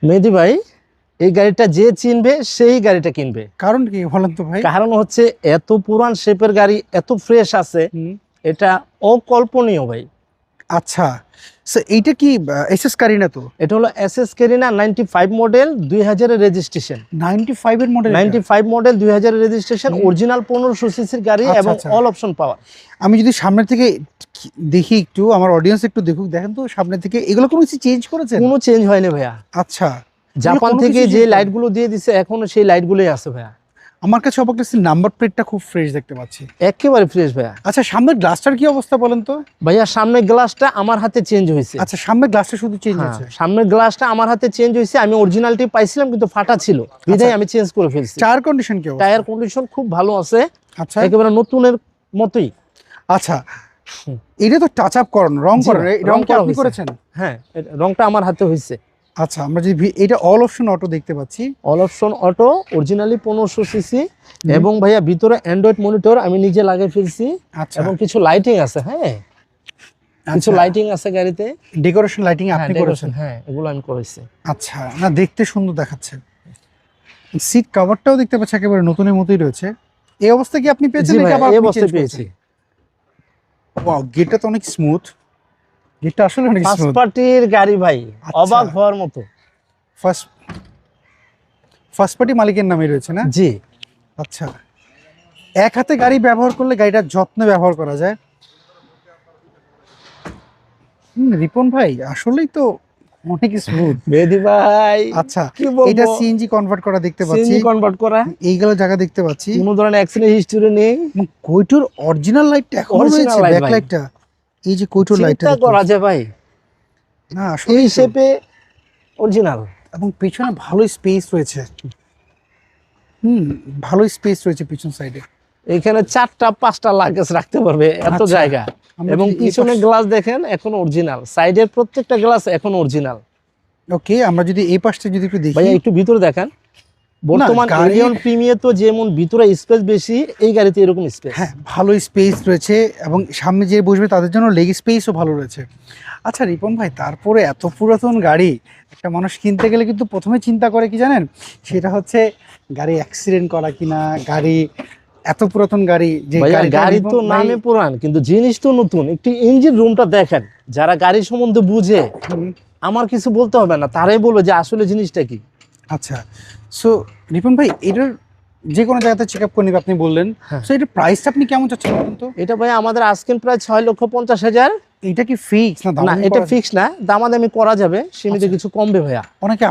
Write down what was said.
মেহেদী ভাই, এই গাড়িটা যে চিনবে সেই গাড়িটা কিনবে। কারণ কি বলেন তো ভাই? কারণ হচ্ছে এত পুরান শেপের গাড়ি, এত ফ্রেশ আছে, এটা অকল্পনীয় ভাই। আচ্ছা, সো এইটা কি এসএস কারিনা? তো এটা হলো এসএস কেরিনা 95 মডেল 2000 এর রেজিস্ট্রেশন। 95 এর মডেল? 95 মডেল 2000 এর রেজিস্ট্রেশন, অরিজিনাল 1500 সিসির গাড়ি আচ্ছা, এবং আচ্ছা। অল অপশন পাওয়ার। আমি যদি সামনে থেকে দেখি, একটু আমার অডিয়েন্স একটু দেখুক, দেখেন তো সামনে থেকে এগুলো কোনো কিছু চেঞ্জ করেছেন? কোনো চেঞ্জ হয়নি ভাইয়া। আচ্ছা, জাপান কোনো থেকে কিছু যে change লাইটগুলো দিয়ে দিছে এখনো সেই লাইটগুলোই আছে ভাইয়া। আমার কাছে অবাক লাগছে, নাম্বার প্লেটটা খুব ফ্রেশ দেখতে পাচ্ছি। একেবারে ফ্রেশ ভাইয়া। আচ্ছা, সামনের গ্লাসটার কি অবস্থা বলেন তো? ভাইয়া সামনের গ্লাসটা আমার হাতে চেঞ্জ হয়েছে। আচ্ছা, সামনের গ্লাসটা শুধু চেঞ্জ হ্যাঁ, হয়েছে? সামনের গ্লাসটা আমার হাতে চেঞ্জ হয়েছে। আমি অরিজিনালটি পাইছিলাম কিন্তু ফাটা ছিল, বিধায় আমি চেঞ্জ করে ফেলছি। টায়ার কন্ডিশন কি অবস্থা? টায়ার কন্ডিশন খুব ভালো আছে, আচ্ছা একেবারে নতুনের মতোই। আচ্ছা, এটা তো টাচ আপ করানো, রং জি করানো, ভাই, এই রং কি করা আপনি হয়েছে। করেছেন? হ্যাঁ, রংটা আমার হাতে হয়েছে। আচ্ছা, আমরা যদি এটা অল অপশন অটো দেখতে পাচ্ছি। All option auto, originally 1500 CC, এবং ভাইয়া ভিতরে অ্যান্ড্রয়েড মনিটর আমি নিজে লাগিয়ে ফেলছি। আচ্ছা, এবং কিছু লাইটিং আছে। হ্যাঁ, কিছু লাইটিং আছে গাড়িতে। ডেকোরেশন লাইটিং আপনি করেছেন? হ্যাঁ, এগুলো আমি করেছি। আচ্ছা, না দেখতে সুন্দর দেখাচ্ছে। সিট কভারটাও দেখতে পাচ্ছি একেবারে নতুনের মতোই রয়েছে। এই অবস্থা কি আপনি পেয়েছেন? জি নাকি ভাই, আবার এই আপনি অবস্থায় চেঞ্জ পেয়েছি। করেছেন? ওয়াও, গেটটা তো অনেক স্মুথ। গেটটা আসলে অনেক ফার্স্ট স্মুথ। পার্টির গাড়ি ভাই, আচ্ছা। অবাক হওয়ার মতো। ফার্স্ট পার্টি মালিকের নামে রয়েছে না? জি। আচ্ছা, এক হাতে গাড়ি ব্যবহার করলে গাড়িটার যত্নে ব্যবহার করা যায়। রিপন ভাই আসলেই তো অনেক স্মুথ। মেহেদী ভাই, আচ্ছা, কি বলবো, এটা সিএনজি কনভার্ট করা দেখতে পাচ্ছি। সিএনজি কনভার্ট করা, এইগুলো জায়গা দেখতে পাচ্ছি। কোনো ধরনের অ্যাক্সিডেন্ট হিস্টরি নেই। কৈটোর অরিজিনাল লাইটটা এখনো Original রয়েছে, light ব্যাক ভাই। লাইটটা। এই যে কৈটোর লাইটটা চিন্তা করা যায় ভাই, না এই আসলে শেপে অরিজিনাল। এবং পেছনে ভালো স্পেস রয়েছে। ভালো স্পেস রয়েছে পিছন সাইডে। এখানে 4টা 5টা লাগেজ রাখতে পারবে, এত আচ্ছা, জায়গা। আমরা এবং যদি এই পিছনে পাশ- গ্লাস দেখেন এখন অরিজিনাল, সাইডের প্রত্যেকটা গ্লাস এখন অরিজিনাল। ওকে, আমরা যদি এই পাশটা যদি একটু দেখি। ভাইয়া একটু ভিতরে দেখেন। বর্তমান গাড়ির- এলিয়ন প্রিমিয়ার তো যেমন ভিতরে স্পেস বেশি, এই গাড়িতে এরকম স্পেস। হ্যাঁ, ভালো স্পেস রয়েছে এবং সামনে যে বসবে তাদের জন্য লেগ স্পেসও ভালো রয়েছে। আচ্ছা রিপন ভাই, তারপরে এত পুরাতন গাড়ি একটা মানুষ কিনতে গেলে কিন্তু প্রথমে চিন্তা করে কি জানেন? সেটা হচ্ছে গাড়ি অ্যাক্সিডেন্ট করা কিনা। গাড়ি এত পুরাতন গাড়ি যে ভাইয়া গাড়ি তো রিপন নামে ভাই- পুরান, কিন্তু জিনিস তো নতুন। একটি ইঞ্জিন রুমটা দেখেন, যারা গাড়ি সম্বন্ধে বুঝে, হুম, আমার কিছু বলতে হবে না, তারাই বলবে যে আসলে জিনিসটা কি। আচ্ছা, সো রিপন ভাই, এটার যে কোনো জায়গাতে চেক আপ করে নিবে আপনি বললেন। হ্যাঁ। সো এটার প্রাইসটা আপনি কেমন চাচ্ছেন বলুন তো? এটা ভাই আমাদের আজকের প্রায় 6,50,000। এটা কি ফিক্স না না, দামাদামি এটা করা- ফিক্স না, দামাদামি করা যাবে, সীমিত আচ্ছা। কিছু কমবে ভাইয়া। অনেকে